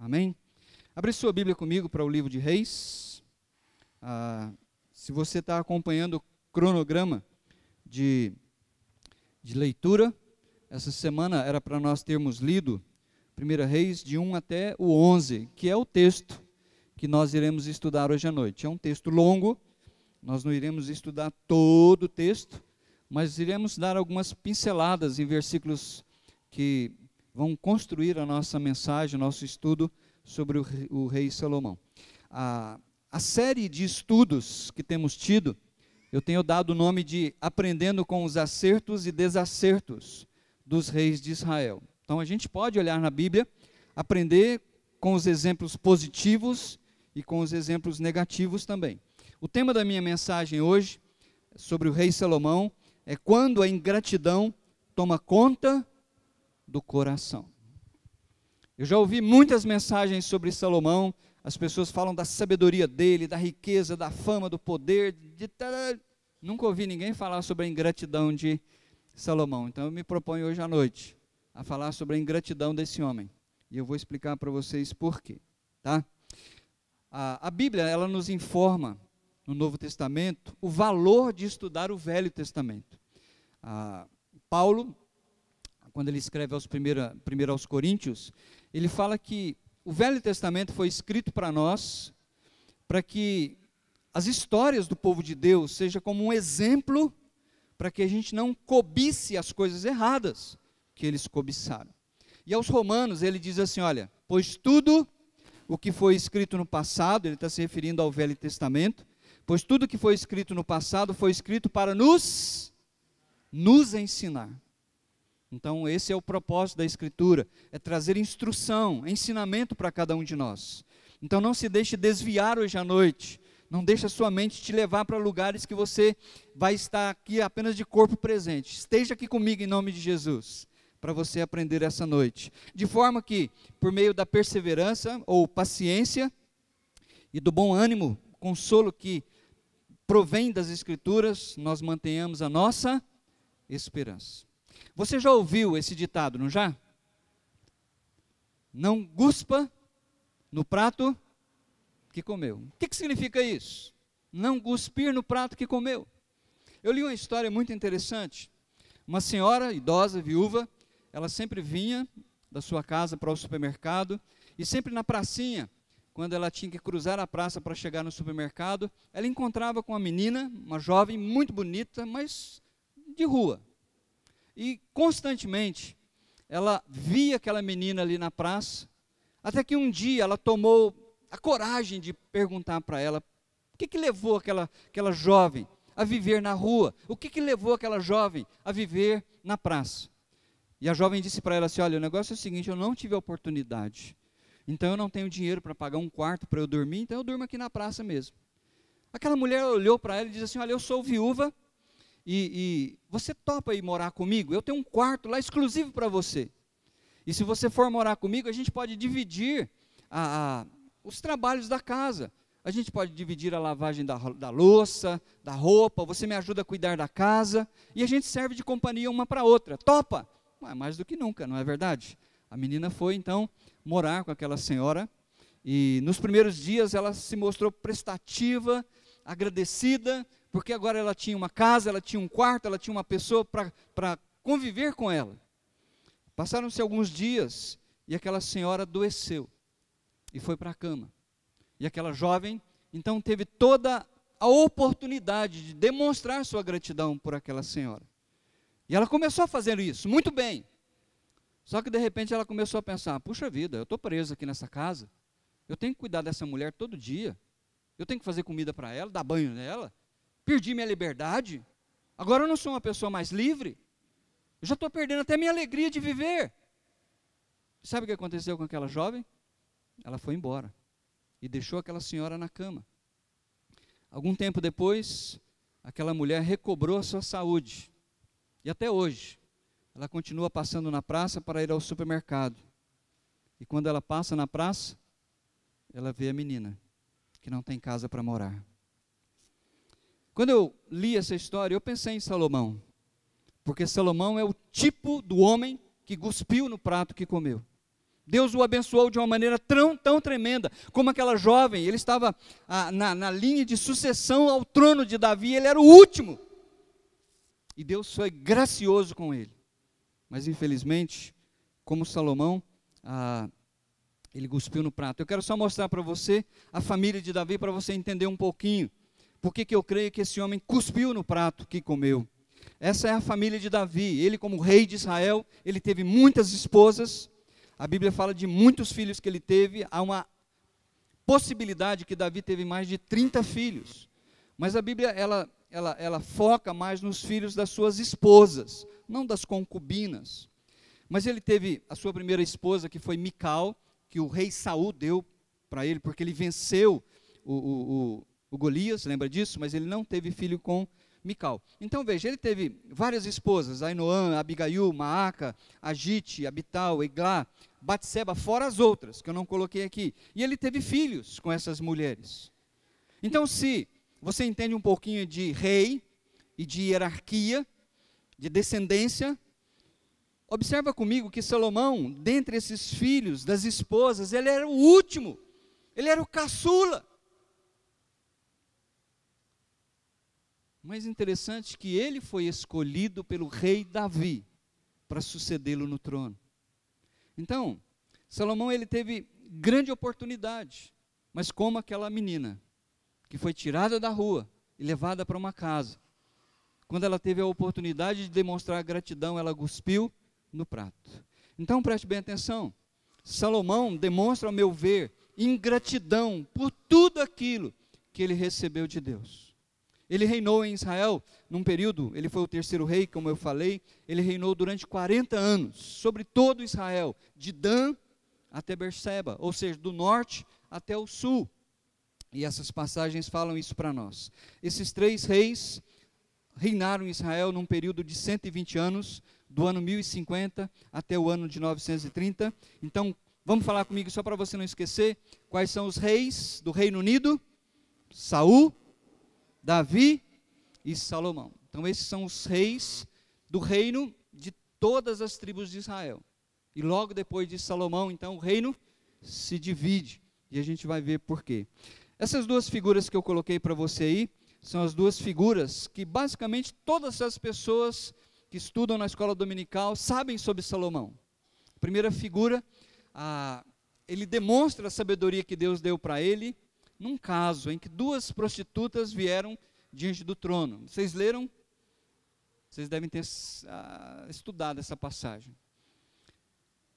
Amém? Abre sua Bíblia comigo para o livro de Reis. Se você está acompanhando o cronograma de leitura, essa semana era para nós termos lido 1 Reis de 1 até o 11, que é o texto que nós iremos estudar hoje à noite. É um texto longo, nós não iremos estudar todo o texto, mas iremos dar algumas pinceladas em versículos que vão construir a nossa mensagem, o nosso estudo sobre o rei Salomão. A série de estudos que temos tido, eu tenho dado o nome de Aprendendo com os Acertos e Desacertos dos Reis de Israel. Então a gente pode olhar na Bíblia, aprender com os exemplos positivos e com os exemplos negativos também. O tema da minha mensagem hoje, sobre o rei Salomão, é quando a ingratidão toma conta do coração. Eu já ouvi muitas mensagens sobre Salomão, as pessoas falam da sabedoria dele, da riqueza, da fama, do poder, nunca ouvi ninguém falar sobre a ingratidão de Salomão. Então eu me proponho hoje à noite a falar sobre a ingratidão desse homem, e eu vou explicar para vocês por quê, tá? A Bíblia, ela nos informa, no Novo Testamento, o valor de estudar o Velho Testamento. Paulo, quando ele escreve primeiro aos Coríntios, ele fala que o Velho Testamento foi escrito para nós, para que as histórias do povo de Deus sejam como um exemplo, para que a gente não cobice as coisas erradas que eles cobiçaram. E aos Romanos ele diz assim, olha, pois tudo o que foi escrito no passado, ele está se referindo ao Velho Testamento, pois tudo que foi escrito no passado foi escrito para nos ensinar. Então esse é o propósito da Escritura, é trazer instrução, ensinamento para cada um de nós. Então não se deixe desviar hoje à noite, não deixe a sua mente te levar para lugares que você vai estar aqui apenas de corpo presente. Esteja aqui comigo em nome de Jesus, para você aprender essa noite. De forma que, por meio da perseverança ou paciência e do bom ânimo, consolo que provém das Escrituras, nós mantenhamos a nossa esperança. Você já ouviu esse ditado, não já? Não guspa no prato que comeu. O que significa isso? Não cuspir no prato que comeu. Eu li uma história muito interessante. Uma senhora idosa, viúva, ela sempre vinha da sua casa para o supermercado, e sempre na pracinha, quando ela tinha que cruzar a praça para chegar no supermercado, ela encontrava com uma menina, uma jovem muito bonita, mas de rua. E constantemente ela via aquela menina ali na praça, até que um dia ela tomou a coragem de perguntar para ela, o que levou aquela jovem a viver na rua? O que levou aquela jovem a viver na praça? E a jovem disse para ela assim, olha, o negócio é o seguinte, eu não tive a oportunidade, então eu não tenho dinheiro para pagar um quarto para eu dormir, então eu durmo aqui na praça mesmo. Aquela mulher olhou para ela e disse assim, olha, eu sou viúva, e você topa ir morar comigo? Eu tenho um quarto lá exclusivo para você. E se você for morar comigo, a gente pode dividir os trabalhos da casa. A gente pode dividir a lavagem da louça, da roupa, você me ajuda a cuidar da casa, e a gente serve de companhia uma para a outra. Topa? Mais do que nunca, não é verdade? A menina foi então morar com aquela senhora, e nos primeiros dias ela se mostrou prestativa, agradecida, porque agora ela tinha uma casa, ela tinha um quarto, ela tinha uma pessoa para conviver com ela. Passaram-se alguns dias e aquela senhora adoeceu e foi para a cama. E aquela jovem, então, teve toda a oportunidade de demonstrar sua gratidão por aquela senhora. E ela começou a fazer isso, muito bem. Só que de repente ela começou a pensar, puxa vida, eu estou presa aqui nessa casa, eu tenho que cuidar dessa mulher todo dia, eu tenho que fazer comida para ela, dar banho nela, perdi minha liberdade, agora eu não sou uma pessoa mais livre, eu já estou perdendo até minha alegria de viver. Sabe o que aconteceu com aquela jovem? Ela foi embora e deixou aquela senhora na cama. Algum tempo depois, aquela mulher recobrou a sua saúde, e até hoje, ela continua passando na praça para ir ao supermercado, e quando ela passa na praça, ela vê a menina, que não tem casa para morar. Quando eu li essa história, eu pensei em Salomão, porque Salomão é o tipo do homem que cuspiu no prato que comeu. Deus o abençoou de uma maneira tão tremenda, como aquela jovem, ele estava na linha de sucessão ao trono de Davi, ele era o último, e Deus foi gracioso com ele, mas infelizmente, como Salomão, ele cuspiu no prato. Eu quero só mostrar para você a família de Davi, para você entender um pouquinho, porque que eu creio que esse homem cuspiu no prato que comeu. Essa é a família de Davi, ele como rei de Israel, ele teve muitas esposas, a Bíblia fala de muitos filhos que ele teve, há uma possibilidade que Davi teve mais de 30 filhos, mas a Bíblia, ela foca mais nos filhos das suas esposas, não das concubinas, mas ele teve a sua primeira esposa, que foi Mical, que o rei Saul deu para ele, porque ele venceu o Golias, lembra disso? Mas ele não teve filho com Mical. Então veja, ele teve várias esposas, Ainoã, Abigail, Maaca, Agite, Abital, Eglá, Batseba, fora as outras, que eu não coloquei aqui. E ele teve filhos com essas mulheres. Então, se você entende um pouquinho de rei e de hierarquia, de descendência, observa comigo que Salomão, dentre esses filhos das esposas, ele era o último, ele era o caçula. Mas interessante que ele foi escolhido pelo rei Davi para sucedê-lo no trono. Então, Salomão, ele teve grande oportunidade, mas como aquela menina que foi tirada da rua e levada para uma casa, quando ela teve a oportunidade de demonstrar gratidão, ela cuspiu no prato. Então preste bem atenção, Salomão demonstra, ao meu ver, ingratidão por tudo aquilo que ele recebeu de Deus. Ele reinou em Israel num período, ele foi o terceiro rei, como eu falei, ele reinou durante 40 anos, sobre todo Israel, de Dan até Berseba, ou seja, do norte até o sul. E essas passagens falam isso para nós. Esses 3 reis reinaram em Israel num período de 120 anos, do ano 1050 até o ano de 930. Então, vamos falar comigo só para você não esquecer, quais são os reis do Reino Unido? Saul, Davi e Salomão. Então esses são os reis do reino de todas as tribos de Israel. E logo depois de Salomão, então o reino se divide. E a gente vai ver por quê. Essas 2 figuras que eu coloquei para você aí, são as 2 figuras que basicamente todas as pessoas que estudam na escola dominical sabem sobre Salomão. A primeira figura, ele demonstra a sabedoria que Deus deu para ele, num caso em que 2 prostitutas vieram diante do trono. Vocês leram? Vocês devem ter estudado essa passagem.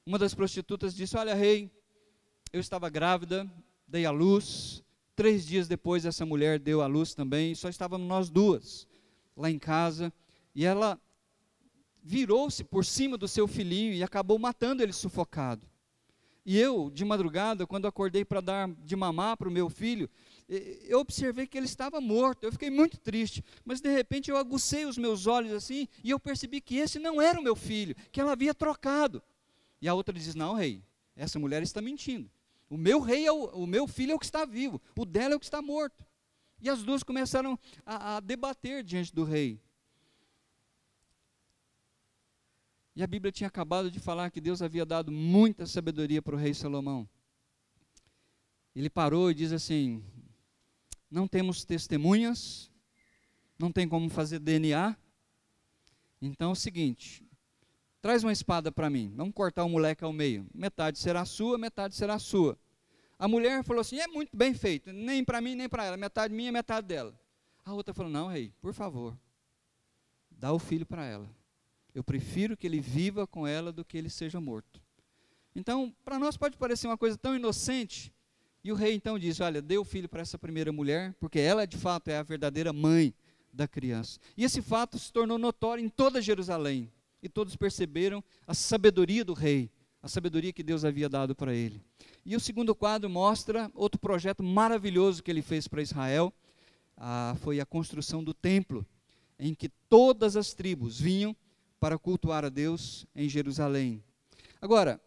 Uma das prostitutas disse: olha, rei, eu estava grávida, dei à luz, 3 dias depois essa mulher deu à luz também, só estávamos nós 2 lá em casa, e ela virou-se por cima do seu filhinho e acabou matando ele sufocado. E eu, de madrugada, quando acordei para dar de mamar para o meu filho, eu observei que ele estava morto. Eu fiquei muito triste, mas de repente eu agucei os meus olhos assim, e eu percebi que esse não era o meu filho, que ela havia trocado. E a outra diz: não, rei, essa mulher está mentindo. O meu rei, o meu filho é o que está vivo, o dela é o que está morto. E as 2 começaram a debater diante do rei. E a Bíblia tinha acabado de falar que Deus havia dado muita sabedoria para o rei Salomão. Ele parou e diz assim: não temos testemunhas, não tem como fazer DNA, então é o seguinte, traz uma espada para mim, vamos cortar o moleque ao meio, metade será sua, metade será sua. A mulher falou assim: é muito bem feito, nem para mim nem para ela, metade minha, metade dela. A outra falou: não, rei, por favor, dá o filho para ela. Eu prefiro que ele viva com ela do que ele seja morto. Então, para nós pode parecer uma coisa tão inocente. E o rei então diz: olha, dê o filho para essa primeira mulher, porque ela de fato é a verdadeira mãe da criança. E esse fato se tornou notório em toda Jerusalém. E todos perceberam a sabedoria do rei, a sabedoria que Deus havia dado para ele. E o segundo quadro mostra outro projeto maravilhoso que ele fez para Israel. Foi a construção do templo, em que todas as tribos vinham para cultuar a Deus em Jerusalém. Agora,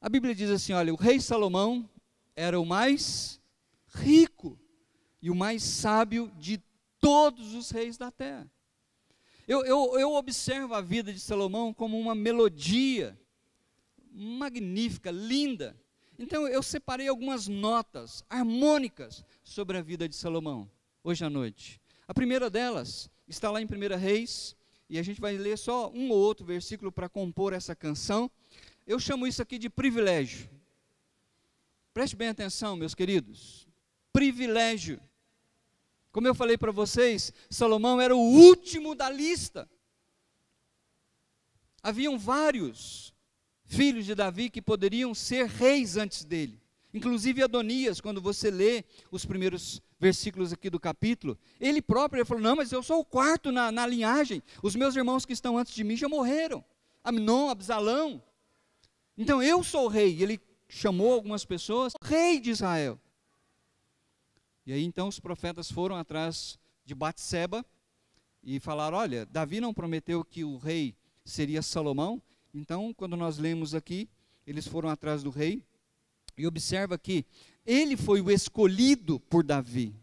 a Bíblia diz assim: olha, o rei Salomão era o mais rico e o mais sábio de todos os reis da terra. Eu observo a vida de Salomão como uma melodia magnífica, linda. Então eu separei algumas notas harmônicas sobre a vida de Salomão, hoje à noite. A primeira delas está lá em 1 Reis, e a gente vai ler só um ou outro versículo para compor essa canção. Eu chamo isso aqui de privilégio. Preste bem atenção, meus queridos. Privilégio. Como eu falei para vocês, Salomão era o último da lista. Haviam vários filhos de Davi que poderiam ser reis antes dele. Inclusive Adonias, quando você lê os primeiros versículos aqui do capítulo, ele próprio falou, não, mas eu sou o quarto na linhagem, os meus irmãos que estão antes de mim já morreram, Amnon, Absalão, então eu sou o rei. Ele chamou algumas pessoas, rei de Israel. E aí então os profetas foram atrás de Batseba e falaram, olha, Davi não prometeu que o rei seria Salomão? Então, quando nós lemos aqui, eles foram atrás do rei, e observa que ele foi o escolhido por Davi.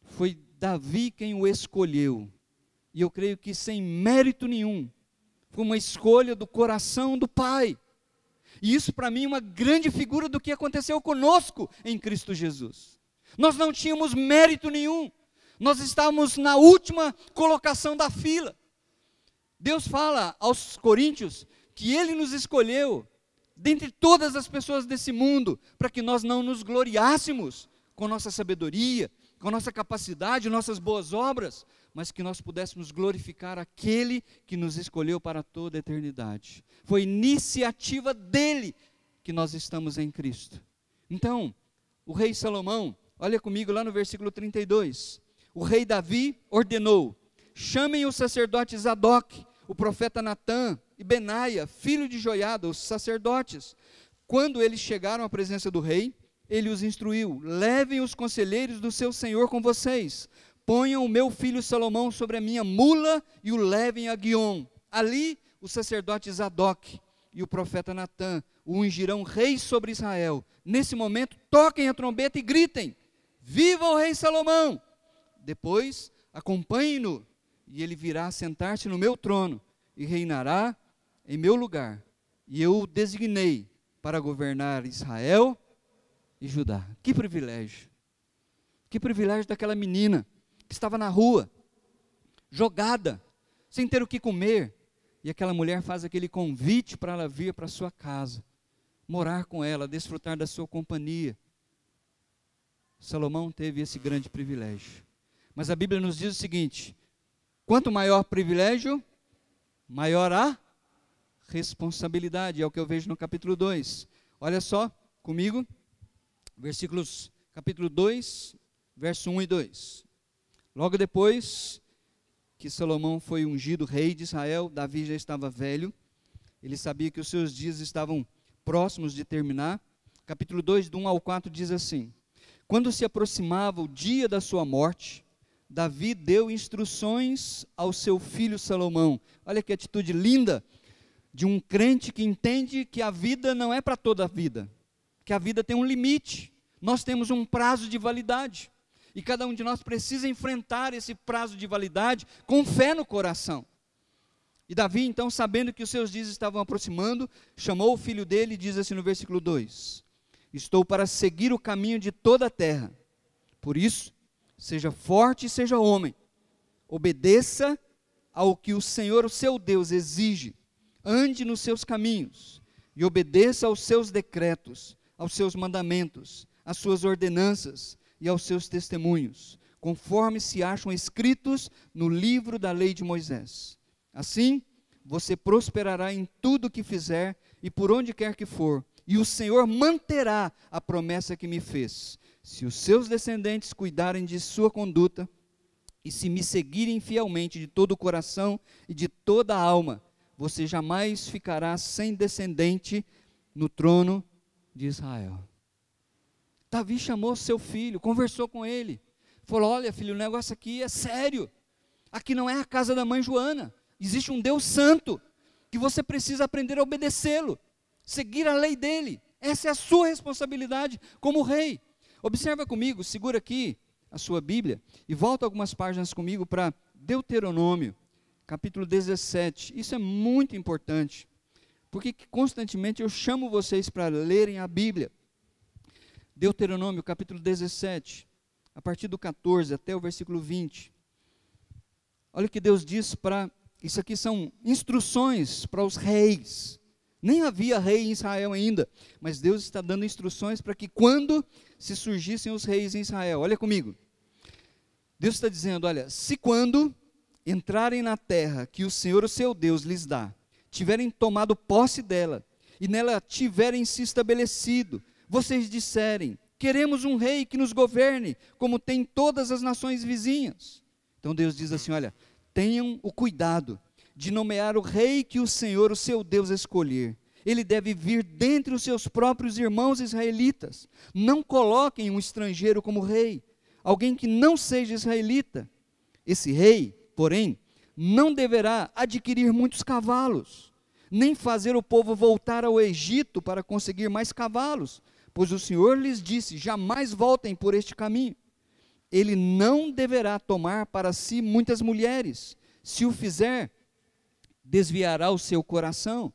Foi Davi quem o escolheu. E eu creio que sem mérito nenhum. Foi uma escolha do coração do Pai. E isso para mim é uma grande figura do que aconteceu conosco em Cristo Jesus. Nós não tínhamos mérito nenhum. Nós estávamos na última colocação da fila. Deus fala aos coríntios que Ele nos escolheu dentre todas as pessoas desse mundo, para que nós não nos gloriássemos com nossa sabedoria, com nossa capacidade, nossas boas obras, mas que nós pudéssemos glorificar aquele que nos escolheu para toda a eternidade. Foi iniciativa dele que nós estamos em Cristo. Então, o rei Salomão, olha comigo lá no versículo 32, o rei Davi ordenou, chamem o sacerdote Zadok, o profeta Natã e Benaia, filho de Joiada, os sacerdotes. Quando eles chegaram à presença do rei, ele os instruiu, levem os conselheiros do seu senhor com vocês, ponham o meu filho Salomão sobre a minha mula e o levem a Guiom. Ali o sacerdote Zadok e o profeta Natã o ungirão rei sobre Israel. Nesse momento toquem a trombeta e gritem, viva o rei Salomão! Depois acompanhem-no, e ele virá sentar-se no meu trono, e reinará em meu lugar, e eu o designei para governar Israel e Judá. Que privilégio daquela menina, que estava na rua, jogada, sem ter o que comer, e aquela mulher faz aquele convite para ela vir para a sua casa, morar com ela, desfrutar da sua companhia. Salomão teve esse grande privilégio, mas a Bíblia nos diz o seguinte, quanto maior o privilégio, maior a responsabilidade, é o que eu vejo no capítulo 2. Olha só comigo, capítulo 2, verso 1 e 2. Logo depois que Salomão foi ungido rei de Israel, Davi já estava velho, ele sabia que os seus dias estavam próximos de terminar. Capítulo 2, do 1 ao 4 diz assim, quando se aproximava o dia da sua morte, Davi deu instruções ao seu filho Salomão. Olha que atitude linda de um crente que entende que a vida não é para toda a vida, que a vida tem um limite, nós temos um prazo de validade, e cada um de nós precisa enfrentar esse prazo de validade com fé no coração. E Davi então, sabendo que os seus dias estavam aproximando, chamou o filho dele e diz assim no versículo 2, estou para seguir o caminho de toda a terra, por isso, seja forte e seja homem, obedeça ao que o Senhor, o seu Deus, exige, ande nos seus caminhos, e obedeça aos seus decretos, aos seus mandamentos, às suas ordenanças e aos seus testemunhos, conforme se acham escritos no livro da lei de Moisés. Assim, você prosperará em tudo que fizer e por onde quer que for, e o Senhor manterá a promessa que me fez. Se os seus descendentes cuidarem de sua conduta e se me seguirem fielmente de todo o coração e de toda a alma, você jamais ficará sem descendente no trono de Israel. Davi chamou seu filho, conversou com ele, falou, olha filho, o negócio aqui é sério, aqui não é a casa da mãe Joana, existe um Deus santo, que você precisa aprender a obedecê-lo, seguir a lei dele, essa é a sua responsabilidade como rei. Observa comigo, segura aqui a sua Bíblia e volta algumas páginas comigo para Deuteronômio, capítulo 17. Isso é muito importante, Por que constantemente eu chamo vocês para lerem a Bíblia? Deuteronômio, capítulo 17, a partir do 14 até o versículo 20. Olha o que Deus diz para... Isso aqui são instruções para os reis. Nem havia rei em Israel ainda, mas Deus está dando instruções para que quando se surgissem os reis em Israel, olha comigo. Deus está dizendo, olha, se quando entrarem na terra que o Senhor, o seu Deus, lhes dá, tiverem tomado posse dela, e nela tiverem se estabelecido, vocês disserem, queremos um rei que nos governe, como tem todas as nações vizinhas. Então Deus diz assim, olha, tenham o cuidado de nomear o rei que o Senhor, o seu Deus, escolher. Ele deve vir dentre os seus próprios irmãos israelitas. Não coloquem um estrangeiro como rei, alguém que não seja israelita. Esse rei, porém, não deverá adquirir muitos cavalos, nem fazer o povo voltar ao Egito para conseguir mais cavalos, pois o Senhor lhes disse, jamais voltem por este caminho. Ele não deverá tomar para si muitas mulheres. Se o fizer, desviará o seu coração.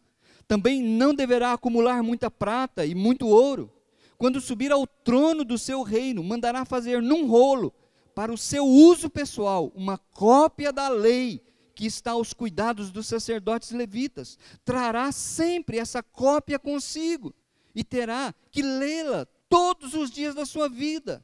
Também não deverá acumular muita prata e muito ouro. Quando subir ao trono do seu reino, mandará fazer num rolo, para o seu uso pessoal, uma cópia da lei que está aos cuidados dos sacerdotes levitas. Trará sempre essa cópia consigo e terá que lê-la todos os dias da sua vida,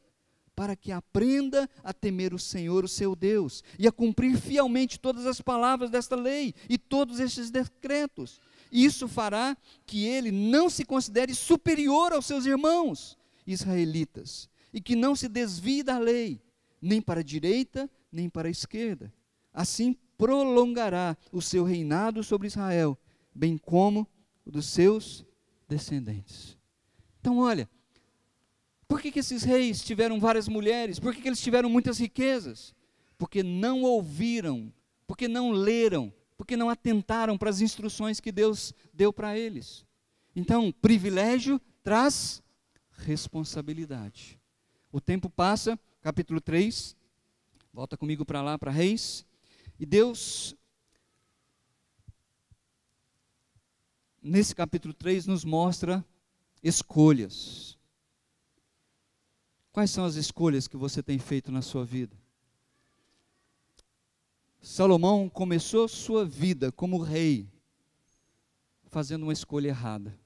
para que aprenda a temer o Senhor, o seu Deus, e a cumprir fielmente todas as palavras desta lei e todos estes decretos. Isso fará que ele não se considere superior aos seus irmãos israelitas, e que não se desvie da lei, nem para a direita, nem para a esquerda. Assim prolongará o seu reinado sobre Israel, bem como o dos seus descendentes. Então olha, por que esses reis tiveram várias mulheres? Por que eles tiveram muitas riquezas? Porque não ouviram, porque não leram, porque não atentaram para as instruções que Deus deu para eles. Então, privilégio traz responsabilidade. O tempo passa, capítulo 3, volta comigo para lá, para Reis, e Deus, nesse capítulo 3, nos mostra escolhas. Quais são as escolhas que você tem feito na sua vida? Salomão começou sua vida como rei, fazendo uma escolha errada.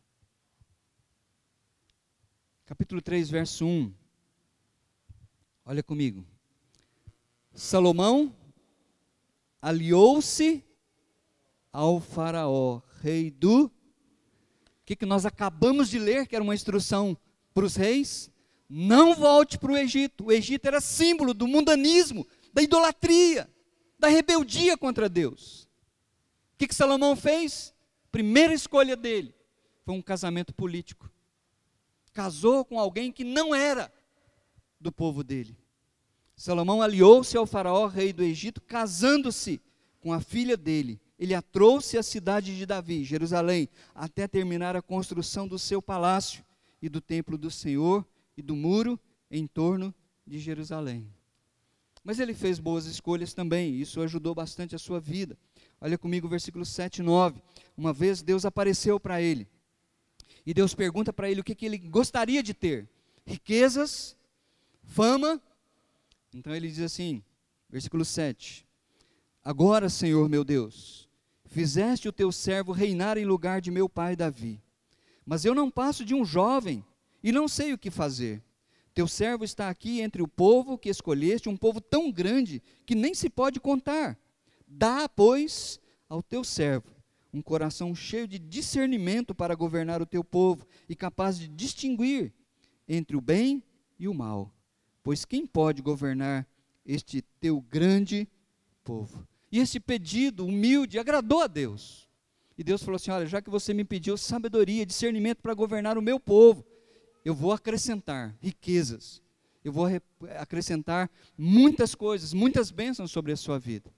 Capítulo 3, verso 1. Olha comigo. Salomão aliou-se ao faraó, rei do... O que nós acabamos de ler, que era uma instrução para os reis? Não volte para o Egito. O Egito era símbolo do mundanismo, da idolatria, da rebeldia contra Deus. O que Salomão fez? Primeira escolha dele foi um casamento político. Casou com alguém que não era do povo dele. Salomão aliou-se ao faraó, rei do Egito, casando-se com a filha dele. Ele a trouxe à cidade de Davi, Jerusalém, até terminar a construção do seu palácio e do templo do Senhor e do muro em torno de Jerusalém. Mas ele fez boas escolhas também, isso ajudou bastante a sua vida. Olha comigo o versículo 7 e 9. Uma vez Deus apareceu para ele, e Deus pergunta para ele o que ele gostaria de ter: riquezas, fama. Então ele diz assim, versículo 7. Agora, Senhor meu Deus, fizeste o teu servo reinar em lugar de meu pai Davi. Mas eu não passo de um jovem, e não sei o que fazer. Teu servo está aqui entre o povo que escolheste, um povo tão grande, que nem se pode contar. Dá, pois, ao teu servo um coração cheio de discernimento para governar o teu povo, e capaz de distinguir entre o bem e o mal. Pois quem pode governar este teu grande povo? E esse pedido humilde agradou a Deus. E Deus falou assim: olha, já que você me pediu sabedoria, discernimento para governar o meu povo, eu vou acrescentar riquezas, eu vou acrescentar muitas coisas, muitas bênçãos sobre a sua vida.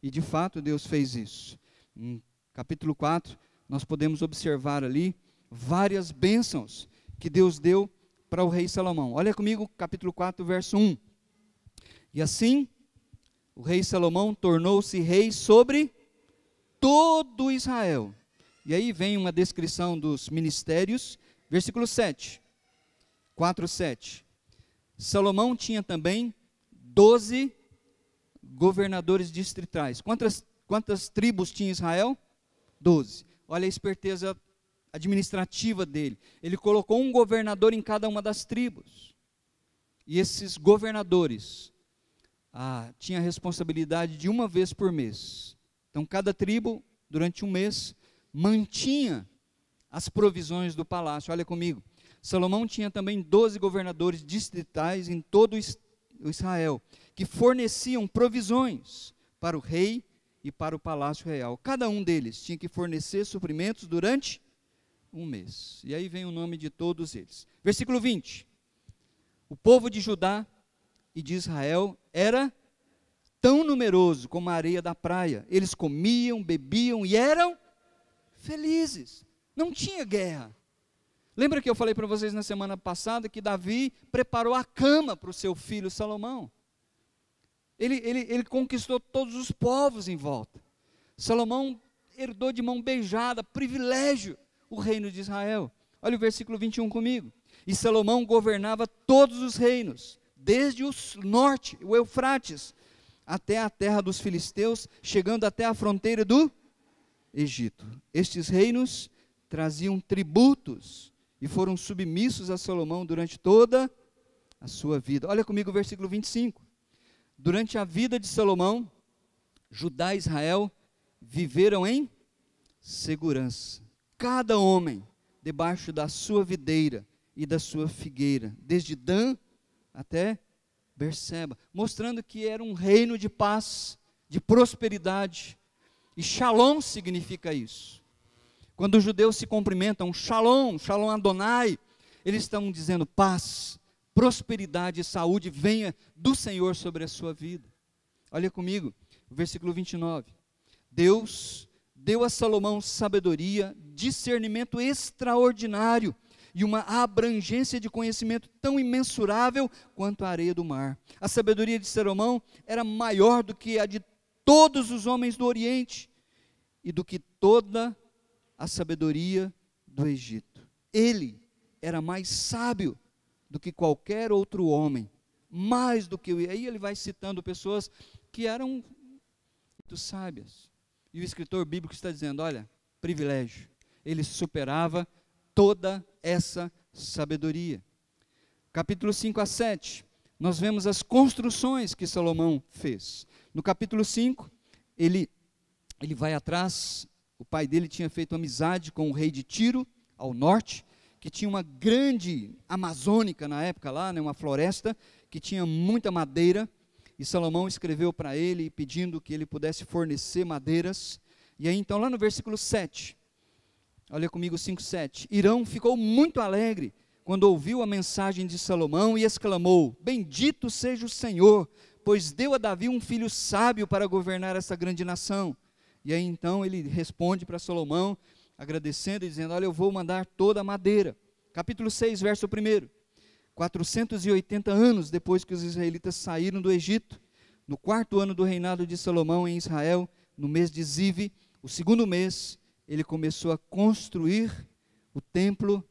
E de fato Deus fez isso. Em capítulo 4, nós podemos observar ali várias bênçãos que Deus deu para o rei Salomão. Olha comigo, capítulo 4, verso 1. E assim, o rei Salomão tornou-se rei sobre todo Israel, E aí vem uma descrição dos ministérios, versículo 7, 4:7. Salomão tinha também 12 governadores distritais. Quantas tribos tinha Israel? 12. Olha a esperteza administrativa dele. Ele colocou um governador em cada uma das tribos. E esses governadores tinham a responsabilidade de uma vez por mês. Então, cada tribo, durante um mês, mantinha as provisões do palácio. Olha comigo. Salomão tinha também 12 governadores distritais em todo o Israel, que forneciam provisões para o rei e para o palácio real. Cada um deles tinha que fornecer suprimentos durante um mês. E aí vem o nome de todos eles. Versículo 20. O povo de Judá e de Israel era tão numeroso como a areia da praia. Eles comiam, bebiam e eram felizes. Não tinha guerra. Lembra que eu falei para vocês na semana passada que Davi preparou a cama para o seu filho Salomão? Ele conquistou todos os povos em volta. Salomão herdou de mão beijada, privilégio, o reino de Israel. Olha o versículo 21 comigo. E Salomão governava todos os reinos, desde o norte, o Eufrates, até a terra dos filisteus, chegando até a fronteira do Egito. Estes reinos traziam tributos e foram submissos a Salomão durante toda a sua vida. Olha comigo o versículo 25. Durante a vida de Salomão, Judá e Israel viveram em segurança. Cada homem debaixo da sua videira e da sua figueira, desde Dan até Berseba, mostrando que era um reino de paz, de prosperidade. E Shalom significa isso. Quando os judeus se cumprimentam, Shalom, Shalom Adonai, eles estão dizendo paz, prosperidade e saúde venha do Senhor sobre a sua vida. Olha comigo, o versículo 29. Deus deu a Salomão sabedoria, discernimento extraordinário e uma abrangência de conhecimento tão imensurável quanto a areia do mar. A sabedoria de Salomão era maior do que a de todos os homens do Oriente e do que toda a sabedoria do Egito. Ele era mais sábio do que qualquer outro homem, mais do que aí ele vai citando pessoas que eram muito sábias. E o escritor bíblico está dizendo, olha, privilégio. Ele superava toda essa sabedoria. Capítulo 5 a 7, nós vemos as construções que Salomão fez. No capítulo 5, ele vai atrás, o pai dele tinha feito amizade com o rei de Tiro, ao norte, que tinha uma grande amazônica na época lá, né, uma floresta, que tinha muita madeira, e Salomão escreveu para ele, pedindo que ele pudesse fornecer madeiras. E aí então lá no versículo 7, olha comigo 5:7, Hirão ficou muito alegre quando ouviu a mensagem de Salomão e exclamou, bendito seja o Senhor, pois deu a Davi um filho sábio para governar essa grande nação. E aí então ele responde para Salomão, agradecendo e dizendo, olha, eu vou mandar toda a madeira. Capítulo 6, verso 1. 480 anos depois que os israelitas saíram do Egito, no 4º ano do reinado de Salomão em Israel, no mês de Zive, o 2º mês, ele começou a construir o templo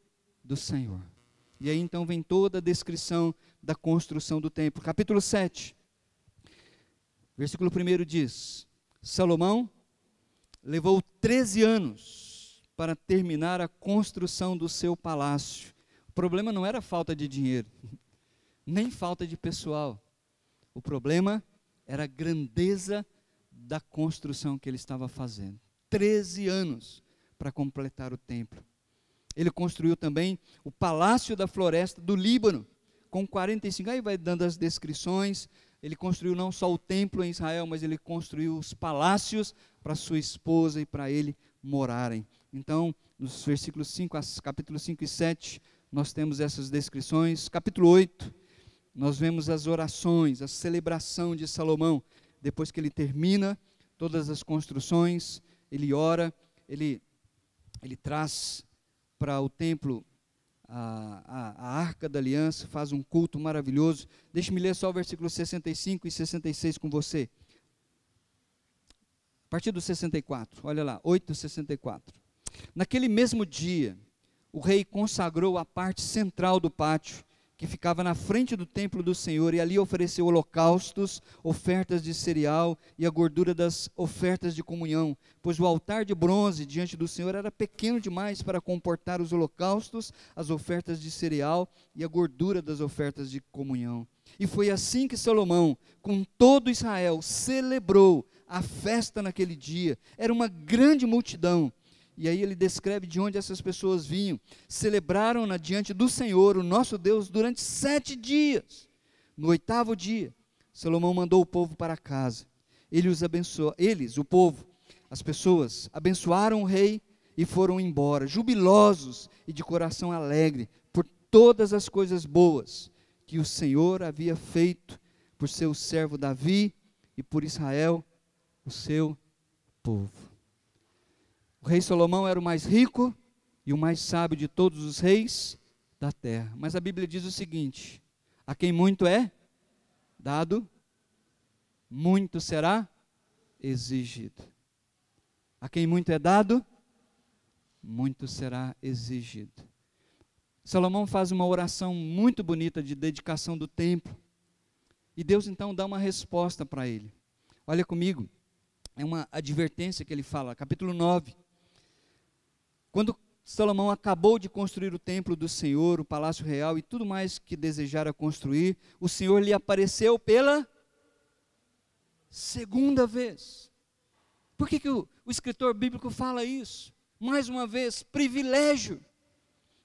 do Senhor. E aí então vem toda a descrição da construção do templo. Capítulo 7, versículo 1 diz, Salomão levou 13 anos para terminar a construção do seu palácio. O problema não era falta de dinheiro, nem falta de pessoal. O problema era a grandeza da construção que ele estava fazendo. 13 anos para completar o templo. Ele construiu também o palácio da floresta do Líbano, com 45, aí vai dando as descrições. Ele construiu não só o templo em Israel, mas ele construiu os palácios para sua esposa e para ele morarem. Então, nos versículos 5, capítulo 5 e 7, nós temos essas descrições. Capítulo 8, nós vemos as orações, a celebração de Salomão. Depois que ele termina todas as construções, ele ora, ele traz para o templo a Arca da Aliança, faz um culto maravilhoso. Deixe-me ler só o versículo 65 e 66 com você. A partir do 64, olha lá, 8:64. Naquele mesmo dia, o rei consagrou a parte central do pátio, que ficava na frente do templo do Senhor, e ali ofereceu holocaustos, ofertas de cereal e a gordura das ofertas de comunhão, pois o altar de bronze diante do Senhor era pequeno demais para comportar os holocaustos, as ofertas de cereal e a gordura das ofertas de comunhão. E foi assim que Salomão, com todo Israel, celebrou a festa naquele dia. Era uma grande multidão. E aí ele descreve de onde essas pessoas vinham. Celebraram-na diante do Senhor, o nosso Deus, durante 7 dias. No 8º dia, Salomão mandou o povo para casa. Eles, o povo, as pessoas, abençoaram o rei e foram embora, jubilosos e de coração alegre, por todas as coisas boas que o Senhor havia feito por seu servo Davi e por Israel, o seu povo. O rei Salomão era o mais rico e o mais sábio de todos os reis da terra. Mas a Bíblia diz o seguinte: a quem muito é dado, muito será exigido. A quem muito é dado, muito será exigido. Salomão faz uma oração muito bonita de dedicação do templo. E Deus então dá uma resposta para ele. Olha comigo, é uma advertência que ele fala, capítulo 9. Quando Salomão acabou de construir o templo do Senhor, o palácio real e tudo mais que desejara construir, o Senhor lhe apareceu pela segunda vez. Por que o escritor bíblico fala isso? Mais uma vez, privilégio.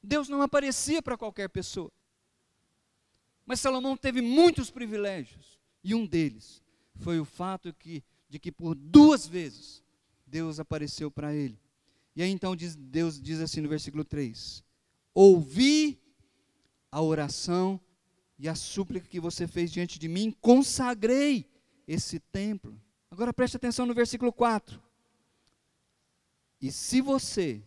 Deus não aparecia para qualquer pessoa. Mas Salomão teve muitos privilégios. E um deles foi o fato de que por 2 vezes Deus apareceu para ele. E aí então Deus diz assim no versículo 3: ouvi a oração e a súplica que você fez diante de mim, consagrei esse templo. Agora preste atenção no versículo 4. E se você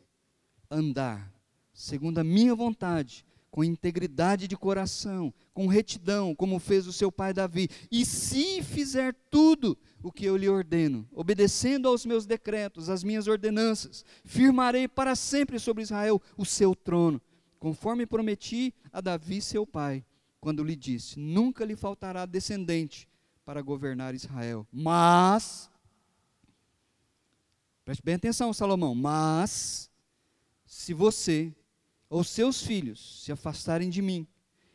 andar segundo a minha vontade, com integridade de coração, com retidão, como fez o seu pai Davi, e se fizer tudo o que eu lhe ordeno, obedecendo aos meus decretos, às minhas ordenanças, firmarei para sempre sobre Israel o seu trono, conforme prometi a Davi seu pai, quando lhe disse: nunca lhe faltará descendente para governar Israel. Mas, preste bem atenção, Salomão, mas, se você ou seus filhos se afastarem de mim,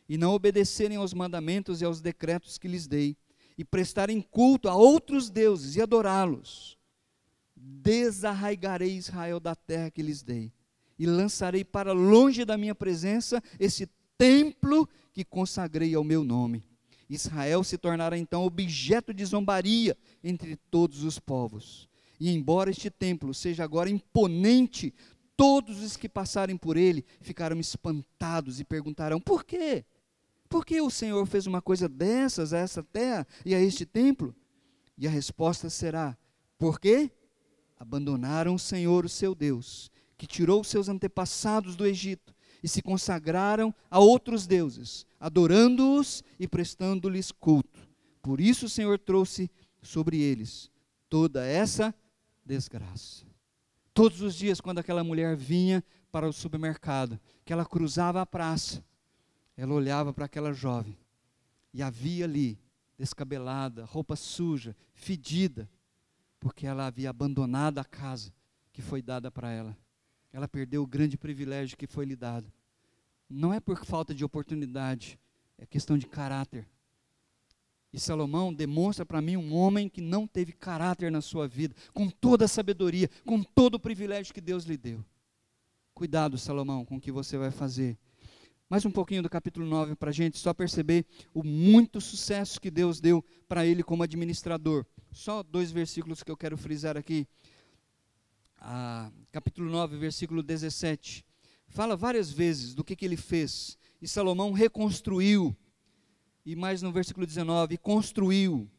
e não obedecerem aos mandamentos e aos decretos que lhes dei, e prestarem culto a outros deuses e adorá-los, desarraigarei Israel da terra que lhes dei, e lançarei para longe da minha presença esse templo que consagrei ao meu nome. Israel se tornará então objeto de zombaria entre todos os povos. E embora este templo seja agora imponente, todos os que passarem por ele ficarão espantados e perguntarão: por quê? Por que o Senhor fez uma coisa dessas a essa terra e a este templo? E a resposta será: porque abandonaram o Senhor, o seu Deus, que tirou os seus antepassados do Egito, e se consagraram a outros deuses, adorando-os e prestando-lhes culto. Por isso o Senhor trouxe sobre eles toda essa desgraça. Todos os dias, quando aquela mulher vinha para o supermercado, que ela cruzava a praça, ela olhava para aquela jovem, e havia ali, descabelada, roupa suja, fedida, porque ela havia abandonado a casa que foi dada para ela. Ela perdeu o grande privilégio que foi lhe dado. Não é por falta de oportunidade, é questão de caráter. E Salomão demonstra para mim um homem que não teve caráter na sua vida, com toda a sabedoria, com todo o privilégio que Deus lhe deu. Cuidado, Salomão, com o que você vai fazer. Mais um pouquinho do capítulo 9 para a gente só perceber o muito sucesso que Deus deu para ele como administrador. Só 2 versículos que eu quero frisar aqui. Capítulo 9, versículo 17. Fala várias vezes do que ele fez. E Salomão reconstruiu. E mais no versículo 19, construiu.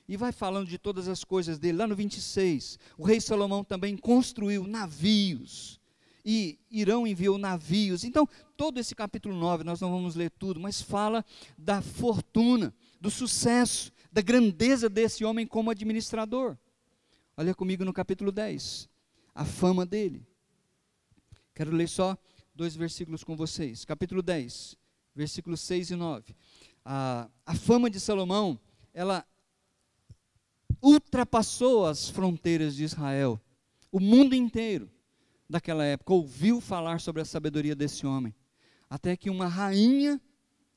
E vai falando de todas as coisas dele. Lá no 26, o rei Salomão também construiu navios. E Irão enviou navios. Então, todo esse capítulo 9, nós não vamos ler tudo, mas fala da fortuna, do sucesso, da grandeza desse homem como administrador. Olha comigo no capítulo 10, a fama dele. Quero ler só 2 versículos com vocês. Capítulo 10, versículos 6 e 9. A fama de Salomão, ela ultrapassou as fronteiras de Israel. O mundo inteiro daquela época ouviu falar sobre a sabedoria desse homem. Até que uma rainha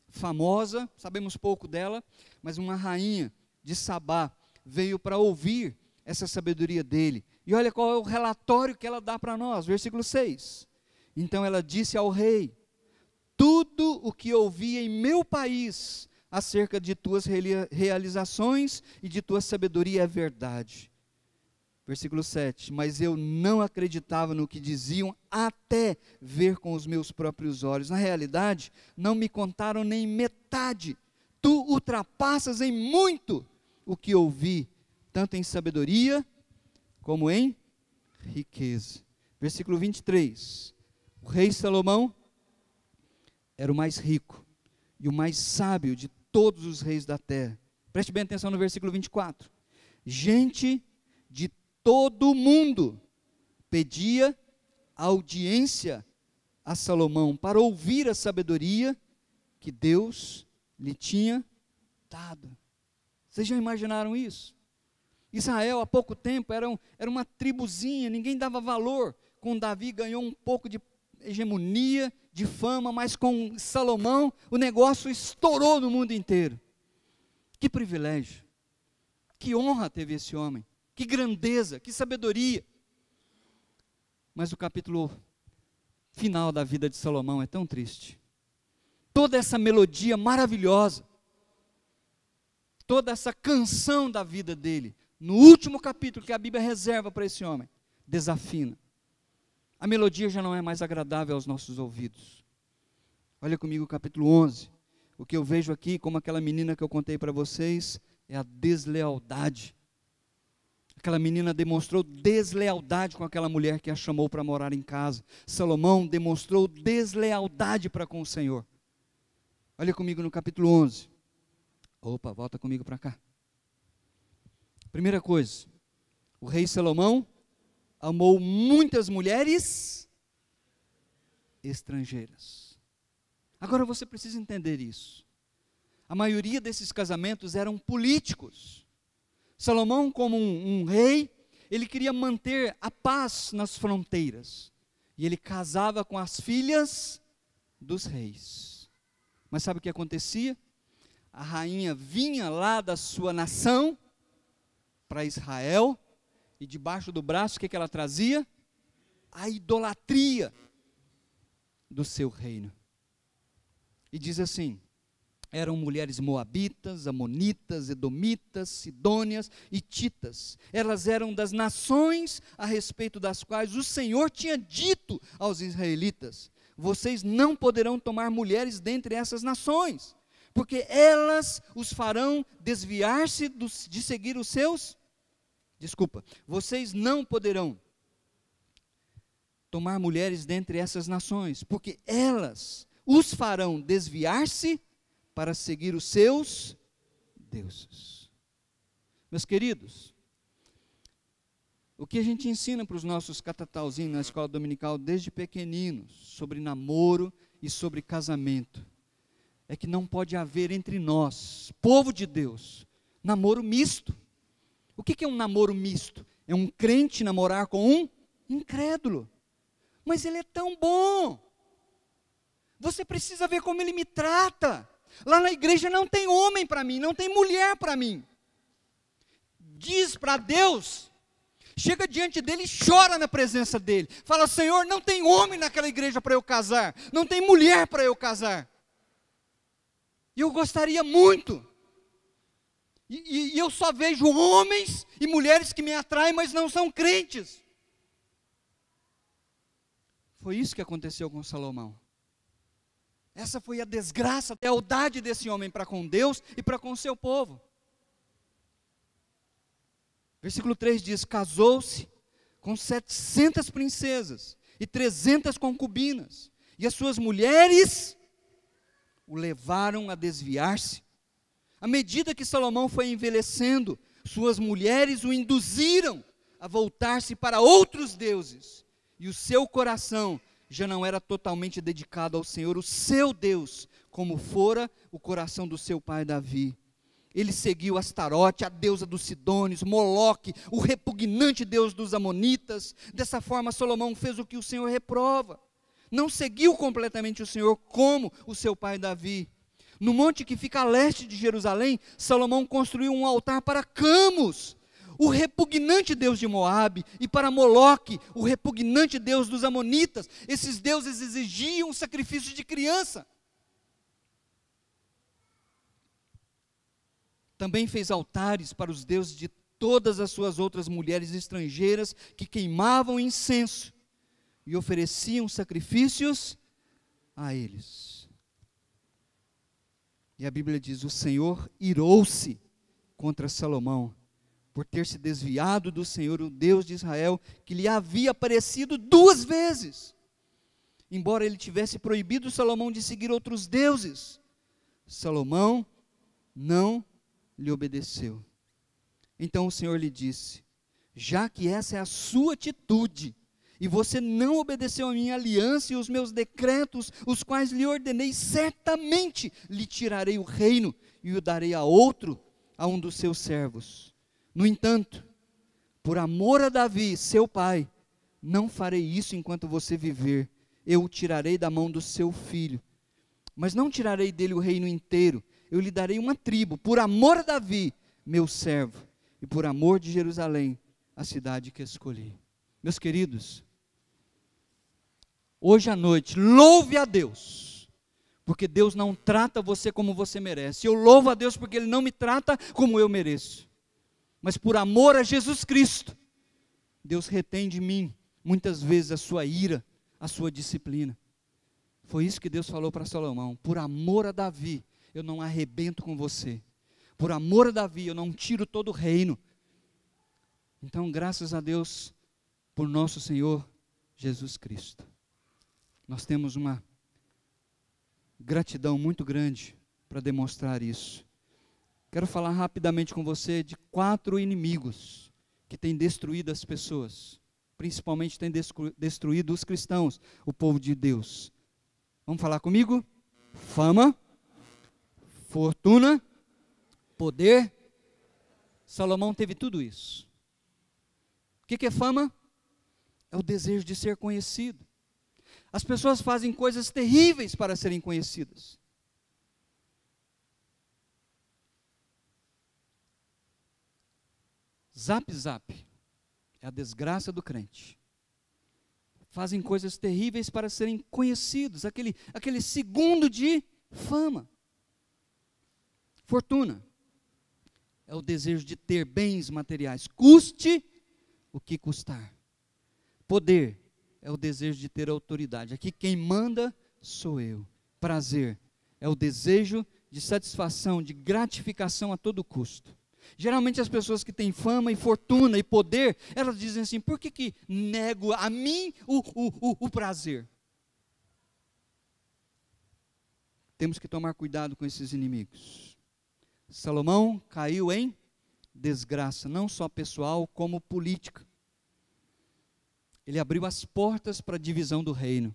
famosa, sabemos pouco dela, mas uma rainha de Sabá veio para ouvir essa sabedoria dele. E olha qual é o relatório que ela dá para nós, versículo 6. Então ela disse ao rei: tudo o que ouvi em meu país acerca de tuas realizações e de tua sabedoria é verdade. Versículo 7, mas eu não acreditava no que diziam até ver com os meus próprios olhos. Na realidade, não me contaram nem metade. Tu ultrapassas em muito o que ouvi, tanto em sabedoria como em riqueza. Versículo 23, o rei Salomão era o mais rico e o mais sábio de todos os reis da terra. Preste bem atenção no versículo 24. Gente de todo mundo pedia audiência a Salomão para ouvir a sabedoria que Deus lhe tinha dado. Vocês já imaginaram isso? Israel, há pouco tempo, era uma tribuzinha, ninguém dava valor. Com Davi ganhou um pouco de hegemonia, de fama, mas com Salomão o negócio estourou no mundo inteiro. Que privilégio, que honra teve esse homem. Que grandeza, que sabedoria. Mas o capítulo final da vida de Salomão é tão triste. Toda essa melodia maravilhosa, toda essa canção da vida dele, no último capítulo que a Bíblia reserva para esse homem, desafina. A melodia já não é mais agradável aos nossos ouvidos. Olha comigo o capítulo 11. O que eu vejo aqui, como aquela menina que eu contei para vocês, é a deslealdade. Aquela menina demonstrou deslealdade com aquela mulher que a chamou para morar em casa. Salomão demonstrou deslealdade para com o Senhor. Olha comigo no capítulo 11. Opa, volta comigo para cá. Primeira coisa, o rei Salomão amou muitas mulheres estrangeiras. Agora você precisa entender isso. A maioria desses casamentos eram políticos. Salomão, como um rei, ele queria manter a paz nas fronteiras. E ele casava com as filhas dos reis. Mas sabe o que acontecia? A rainha vinha lá da sua nação para Israel, e debaixo do braço, o que ela trazia? A idolatria do seu reino. E diz assim: eram mulheres moabitas, amonitas, edomitas, sidônias e hititas. Elas eram das nações a respeito das quais o Senhor tinha dito aos israelitas: vocês não poderão tomar mulheres dentre essas nações, porque elas os farão desviar-se de seguir os seus... vocês não poderão tomar mulheres dentre essas nações, porque elas os farão desviar-se para seguir os seus deuses. Meus queridos, o que a gente ensina para os nossos catatauzinhos na escola dominical desde pequeninos, sobre namoro e sobre casamento, é que não pode haver entre nós, povo de Deus, namoro misto. O que é um namoro misto? É um crente namorar com um incrédulo. Mas ele é tão bom. Você precisa ver como ele me trata. Lá na igreja não tem homem para mim, não tem mulher para mim. Diz para Deus, chega diante dele e chora na presença dele. Fala: Senhor, não tem homem naquela igreja para eu casar, não tem mulher para eu casar. E eu gostaria muito. E eu só vejo homens e mulheres que me atraem, mas não são crentes. Foi isso que aconteceu com Salomão. Essa foi a desgraça, a lealdade desse homem para com Deus e para com o seu povo. Versículo 3 diz: casou-se com 700 princesas e 300 concubinas, e as suas mulheres o levaram a desviar-se. À medida que Salomão foi envelhecendo, suas mulheres o induziram a voltar-se para outros deuses, e o seu coração já não era totalmente dedicado ao Senhor, o seu Deus, como fora o coração do seu pai Davi. Ele seguiu Astarote, a deusa dos Sidônios, Moloque, o repugnante deus dos Amonitas. Dessa forma, Salomão fez o que o Senhor reprova. Não seguiu completamente o Senhor como o seu pai Davi. No monte que fica a leste de Jerusalém, Salomão construiu um altar para Camus, o repugnante deus de Moabe, e para Moloque, o repugnante deus dos Amonitas. Esses deuses exigiam sacrifício de criança. Também fez altares para os deuses de todas as suas outras mulheres estrangeiras que queimavam incenso e ofereciam sacrifícios a eles. E a Bíblia diz: o Senhor irou-se contra Salomão por ter se desviado do Senhor, o Deus de Israel, que lhe havia aparecido 2 vezes. Embora ele tivesse proibido Salomão de seguir outros deuses, Salomão não lhe obedeceu. Então o Senhor lhe disse: já que essa é a sua atitude, e você não obedeceu a minha aliança e os meus decretos, os quais lhe ordenei, certamente lhe tirarei o reino e o darei a outro, a um dos seus servos. No entanto, por amor a Davi, seu pai, não farei isso enquanto você viver. Eu o tirarei da mão do seu filho, mas não tirarei dele o reino inteiro. Eu lhe darei uma tribo, por amor a Davi, meu servo, e por amor de Jerusalém, a cidade que escolhi. Meus queridos, hoje à noite, louve a Deus, porque Deus não trata você como você merece. Eu louvo a Deus porque Ele não me trata como eu mereço. Mas por amor a Jesus Cristo, Deus retém de mim, muitas vezes, a sua ira, a sua disciplina. Foi isso que Deus falou para Salomão: por amor a Davi, eu não arrebento com você. Por amor a Davi, eu não tiro todo o reino. Então, graças a Deus, por nosso Senhor Jesus Cristo, nós temos uma gratidão muito grande para demonstrar isso. Quero falar rapidamente com você de 4 inimigos que têm destruído as pessoas, principalmente têm destruído os cristãos, o povo de Deus. Vamos falar comigo? Fama, fortuna, poder. Salomão teve tudo isso. O que é fama? É o desejo de ser conhecido. As pessoas fazem coisas terríveis para serem conhecidas. Zap, zap, é a desgraça do crente. Fazem coisas terríveis para serem conhecidos, aquele segundo de fama. Fortuna é o desejo de ter bens materiais, custe o que custar. Poder é o desejo de ter autoridade. Aqui quem manda sou eu. Prazer é o desejo de satisfação, de gratificação a todo custo. Geralmente as pessoas que têm fama e fortuna e poder, elas dizem assim: por que nego a mim o prazer? Temos que tomar cuidado com esses inimigos. Salomão caiu em desgraça, não só pessoal, como política. Ele abriu as portas para a divisão do reino.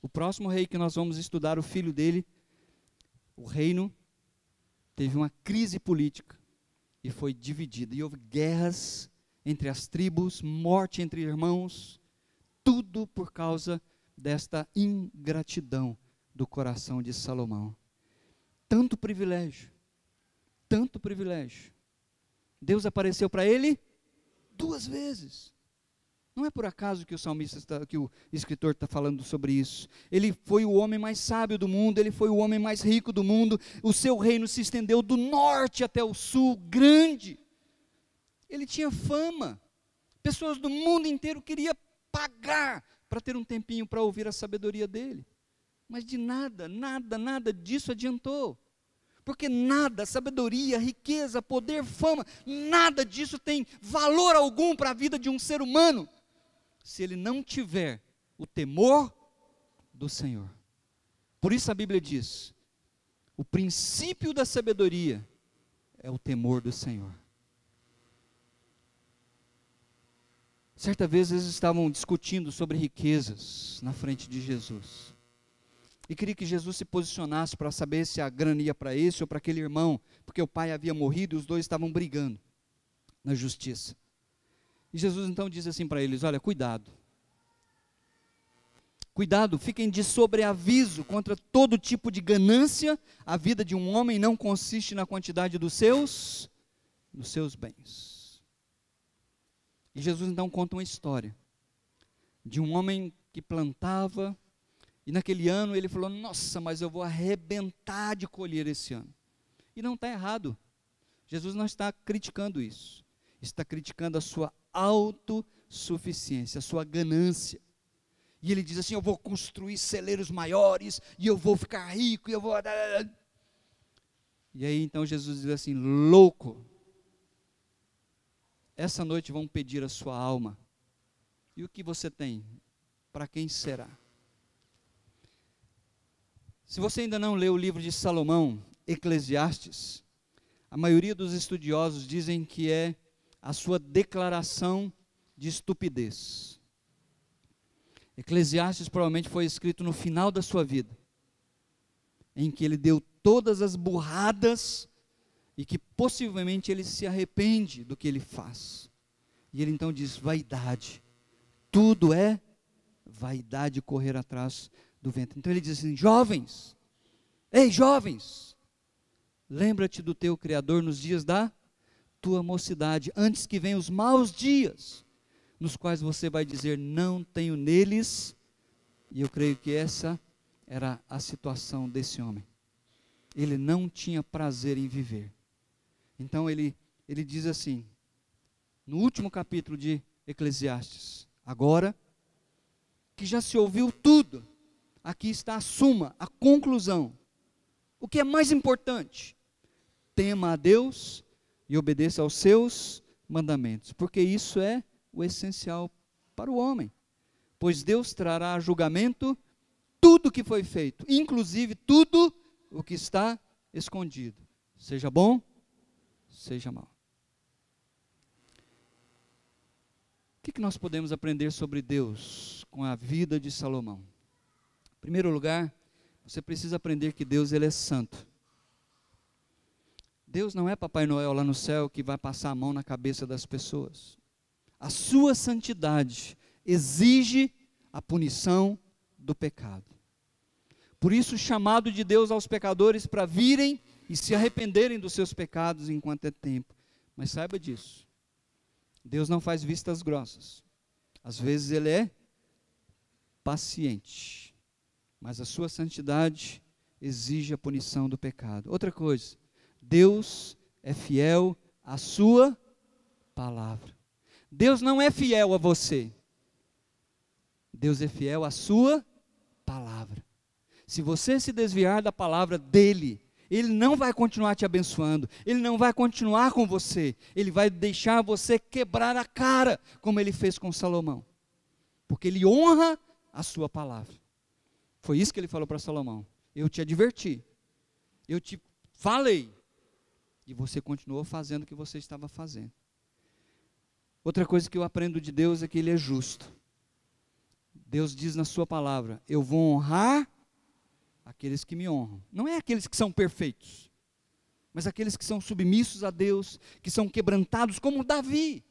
O próximo rei que nós vamos estudar, o filho dele, o reino teve uma crise política e foi dividido. E houve guerras entre as tribos, morte entre irmãos, tudo por causa desta ingratidão do coração de Salomão. Tanto privilégio. Deus apareceu para ele 2 vezes. Não é por acaso que que o escritor está falando sobre isso. Ele foi o homem mais sábio do mundo, ele foi o homem mais rico do mundo, o seu reino se estendeu do norte até o sul, grande. Ele tinha fama. Pessoas do mundo inteiro queriam pagar para ter um tempinho para ouvir a sabedoria dele. Mas de nada disso adiantou. Porque nada, sabedoria, riqueza, poder, fama, nada disso tem valor algum para a vida de um ser humano, se ele não tiver o temor do Senhor. Por isso a Bíblia diz: o princípio da sabedoria é o temor do Senhor. Certa vez eles estavam discutindo sobre riquezas na frente de Jesus. E queria que Jesus se posicionasse para saber se a grana ia para esse ou para aquele irmão, porque o pai havia morrido e os dois estavam brigando na justiça. E Jesus então diz assim para eles: olha, cuidado. Cuidado, fiquem de sobreaviso contra todo tipo de ganância. A vida de um homem não consiste na quantidade dos seus bens. E Jesus então conta uma história de um homem que plantava, e naquele ano ele falou: nossa, mas eu vou arrebentar de colher esse ano. E não está errado. Jesus não está criticando isso. Está criticando a sua autossuficiência, a sua ganância. E ele diz assim: eu vou construir celeiros maiores, e eu vou ficar rico, e eu vou... E aí então Jesus diz assim: louco, essa noite vão pedir a sua alma. E o que você tem? Para quem será? Se você ainda não leu o livro de Salomão, Eclesiastes, a maioria dos estudiosos dizem que é a sua declaração de estupidez. Eclesiastes provavelmente foi escrito no final da sua vida, em que ele deu todas as burradas e que possivelmente ele se arrepende do que ele faz. E ele então diz: vaidade, tudo é vaidade, correr atrás do vento. Então ele diz assim: jovens, ei jovens, lembra-te do teu Criador nos dias da tua mocidade, antes que venham os maus dias, nos quais você vai dizer: não tenho neles. E eu creio que essa era a situação desse homem. Ele não tinha prazer em viver. Então ele diz assim, no último capítulo de Eclesiastes: agora que já se ouviu tudo, aqui está a suma, a conclusão. O que é mais importante? Tema a Deus e obedeça aos seus mandamentos, porque isso é o essencial para o homem, pois Deus trará a julgamento tudo o que foi feito, inclusive tudo o que está escondido, seja bom, seja mal. O que nós podemos aprender sobre Deus com a vida de Salomão? Em primeiro lugar, você precisa aprender que Deus, ele é santo. Deus não é Papai Noel lá no céu que vai passar a mão na cabeça das pessoas. A sua santidade exige a punição do pecado. Por isso, o chamado de Deus aos pecadores para virem e se arrependerem dos seus pecados enquanto é tempo. Mas saiba disso, Deus não faz vistas grossas. Às vezes ele é paciente, mas a sua santidade exige a punição do pecado. Outra coisa, Deus é fiel à sua palavra. Deus não é fiel a você. Deus é fiel à sua palavra. Se você se desviar da palavra dele, ele não vai continuar te abençoando, ele não vai continuar com você, ele vai deixar você quebrar a cara, como ele fez com Salomão, porque ele honra a sua palavra. Foi isso que ele falou para Salomão: eu te adverti, eu te falei, e você continuou fazendo o que você estava fazendo. Outra coisa que eu aprendo de Deus é que ele é justo. Deus diz na sua palavra: eu vou honrar aqueles que me honram. Não é aqueles que são perfeitos, mas aqueles que são submissos a Deus, que são quebrantados como Davi.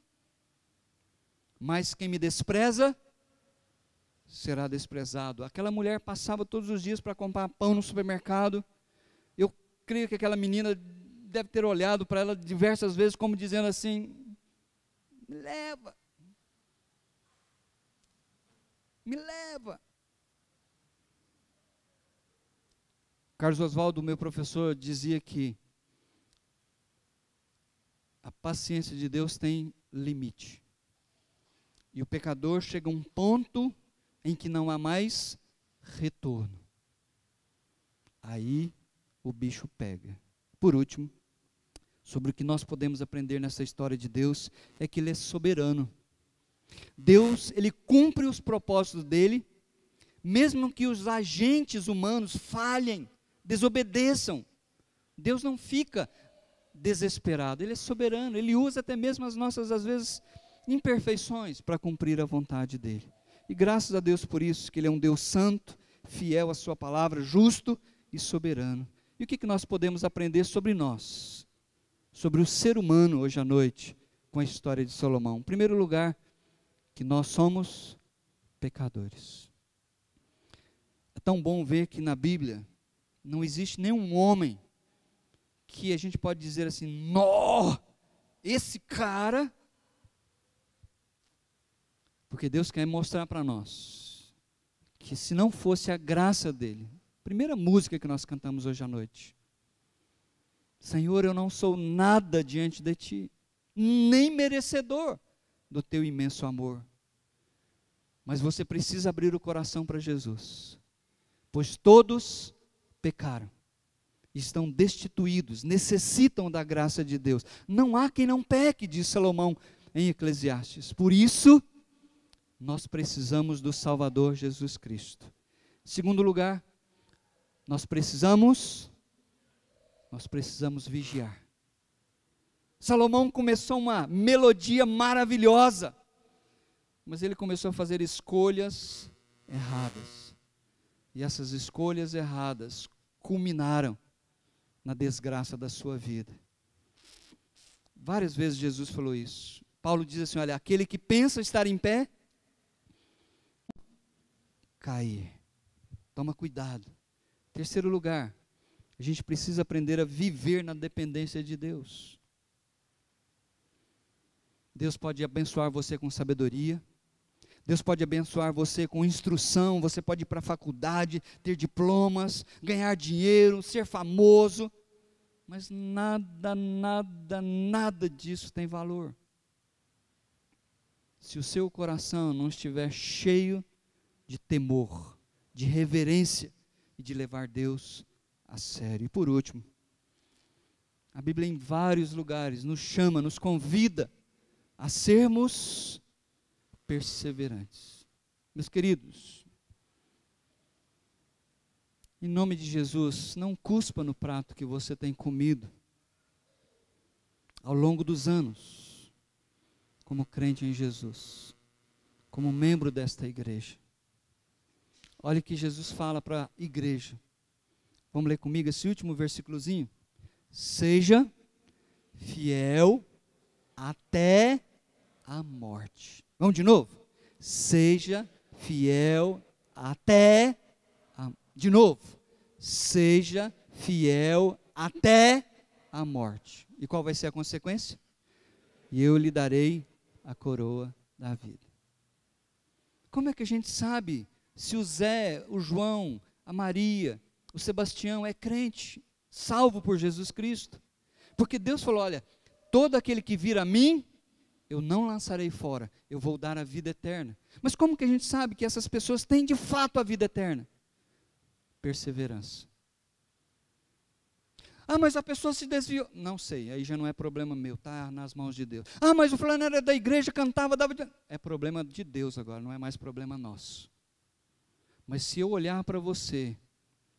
Mas quem me despreza, será desprezado. Aquela mulher passava todos os dias para comprar pão no supermercado. Eu creio que aquela menina deve ter olhado para ela diversas vezes como dizendo assim: me leva, me leva. Carlos Oswaldo, meu professor, dizia que a paciência de Deus tem limite. E o pecador chega a um ponto em que não há mais retorno. Aí o bicho pega. Por último, sobre o que nós podemos aprender nessa história de Deus, é que ele é soberano. Deus, ele cumpre os propósitos dele, mesmo que os agentes humanos falhem, desobedeçam. Deus não fica desesperado, ele é soberano, ele usa até mesmo as nossas, às vezes, imperfeições para cumprir a vontade dele. E graças a Deus por isso, que ele é um Deus santo, fiel à sua palavra, justo e soberano. E o que nós podemos aprender sobre nós? Sobre o ser humano hoje à noite, com a história de Salomão. Em primeiro lugar, que nós somos pecadores. É tão bom ver que na Bíblia não existe nenhum homem que a gente pode dizer assim, nó, esse cara, porque Deus quer mostrar para nós que se não fosse a graça dele, primeira música que nós cantamos hoje à noite, Senhor, eu não sou nada diante de ti, nem merecedor do teu imenso amor, mas você precisa abrir o coração para Jesus, pois todos pecaram, estão destituídos, necessitam da graça de Deus. Não há quem não peque, diz Salomão em Eclesiastes. Por isso, nós precisamos do Salvador Jesus Cristo. Segundo lugar, nós precisamos vigiar. Salomão começou uma melodia maravilhosa, mas ele começou a fazer escolhas erradas. E essas escolhas erradas culminaram na desgraça da sua vida. Várias vezes Jesus falou isso. Paulo diz assim, olha, aquele que pensa estar em pé, cair. Toma cuidado. Terceiro lugar, a gente precisa aprender a viver na dependência de Deus. Deus pode abençoar você com sabedoria, Deus pode abençoar você com instrução, você pode ir para a faculdade, ter diplomas, ganhar dinheiro, ser famoso, mas nada disso tem valor. Se o seu coração não estiver cheio de temor, de reverência e de levar Deus a sério. E por último, a Bíblia em vários lugares nos chama, nos convida a sermos perseverantes. Meus queridos, em nome de Jesus, não cuspa no prato que você tem comido ao longo dos anos, como crente em Jesus, como membro desta igreja. Olha o que Jesus fala para a igreja. Vamos ler comigo esse último versículozinho? Seja fiel até a morte. Vamos de novo? Seja fiel até a... De novo. Seja fiel até a morte. E qual vai ser a consequência? E eu lhe darei a coroa da vida. Como é que a gente sabe se o Zé, o João, a Maria, o Sebastião é crente, salvo por Jesus Cristo? Porque Deus falou, olha, todo aquele que vir a mim, eu não lançarei fora, eu vou dar a vida eterna. Mas como que a gente sabe que essas pessoas têm de fato a vida eterna? Perseverança. Ah, mas a pessoa se desviou. Não sei, aí já não é problema meu, está nas mãos de Deus. Ah, mas o fulano era da igreja, cantava, dava... É problema de Deus agora, não é mais problema nosso. Mas se eu olhar para você,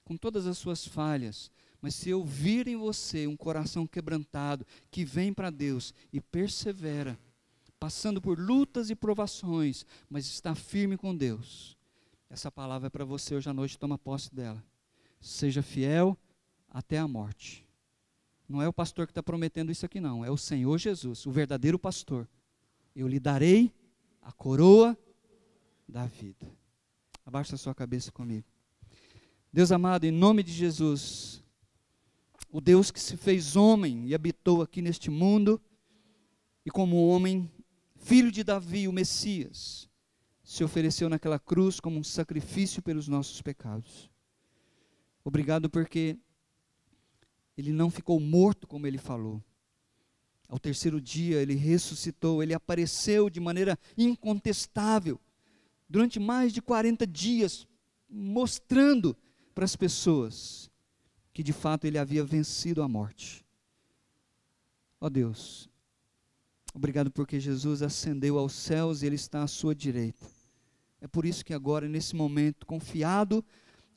com todas as suas falhas, mas se eu vir em você um coração quebrantado, que vem para Deus e persevera, passando por lutas e provações, mas está firme com Deus, essa palavra é para você hoje à noite, toma posse dela. Seja fiel até a morte. Não é o pastor que está prometendo isso aqui não, é o Senhor Jesus, o verdadeiro pastor. Eu lhe darei a coroa da vida. Abaixa a sua cabeça comigo. Deus amado, em nome de Jesus, o Deus que se fez homem e habitou aqui neste mundo, e como homem, filho de Davi, o Messias, se ofereceu naquela cruz como um sacrifício pelos nossos pecados. Obrigado porque ele não ficou morto como ele falou. Ao terceiro dia ele ressuscitou, ele apareceu de maneira incontestável, durante mais de 40 dias, mostrando para as pessoas que de fato ele havia vencido a morte. Ó Deus, obrigado porque Jesus ascendeu aos céus e ele está à sua direita. É por isso que agora, nesse momento, confiado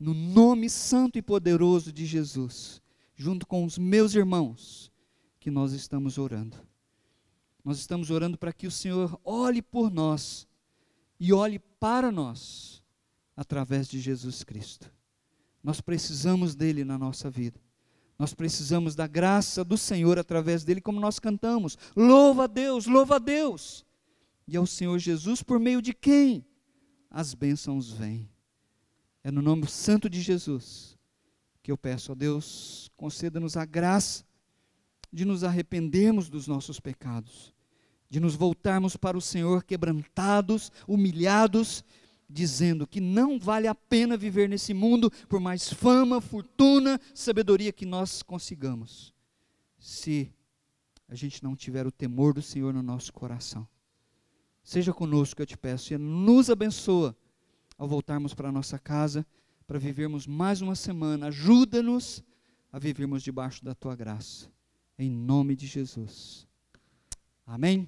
no nome santo e poderoso de Jesus, junto com os meus irmãos, que nós estamos orando. Nós estamos orando para que o Senhor olhe por nós e olhe para nós através de Jesus Cristo. Nós precisamos dele na nossa vida. Nós precisamos da graça do Senhor através dele, como nós cantamos. Louva a Deus, louva a Deus. E é o Senhor Jesus por meio de quem as bênçãos vêm. É no nome santo de Jesus que eu peço a Deus, conceda-nos a graça de nos arrependermos dos nossos pecados, de nos voltarmos para o Senhor quebrantados, humilhados, dizendo que não vale a pena viver nesse mundo por mais fama, fortuna, sabedoria que nós consigamos, se a gente não tiver o temor do Senhor no nosso coração. Seja conosco, eu te peço, e nos abençoa ao voltarmos para a nossa casa, para vivermos mais uma semana. Ajuda-nos a vivermos debaixo da tua graça, em nome de Jesus. Amém?